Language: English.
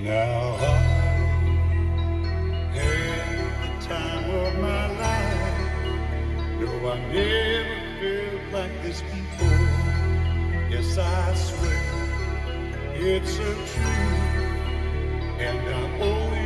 Now I had the time of my life. No, I never felt like this before. Yes, I swear it's a truth, and I owe you.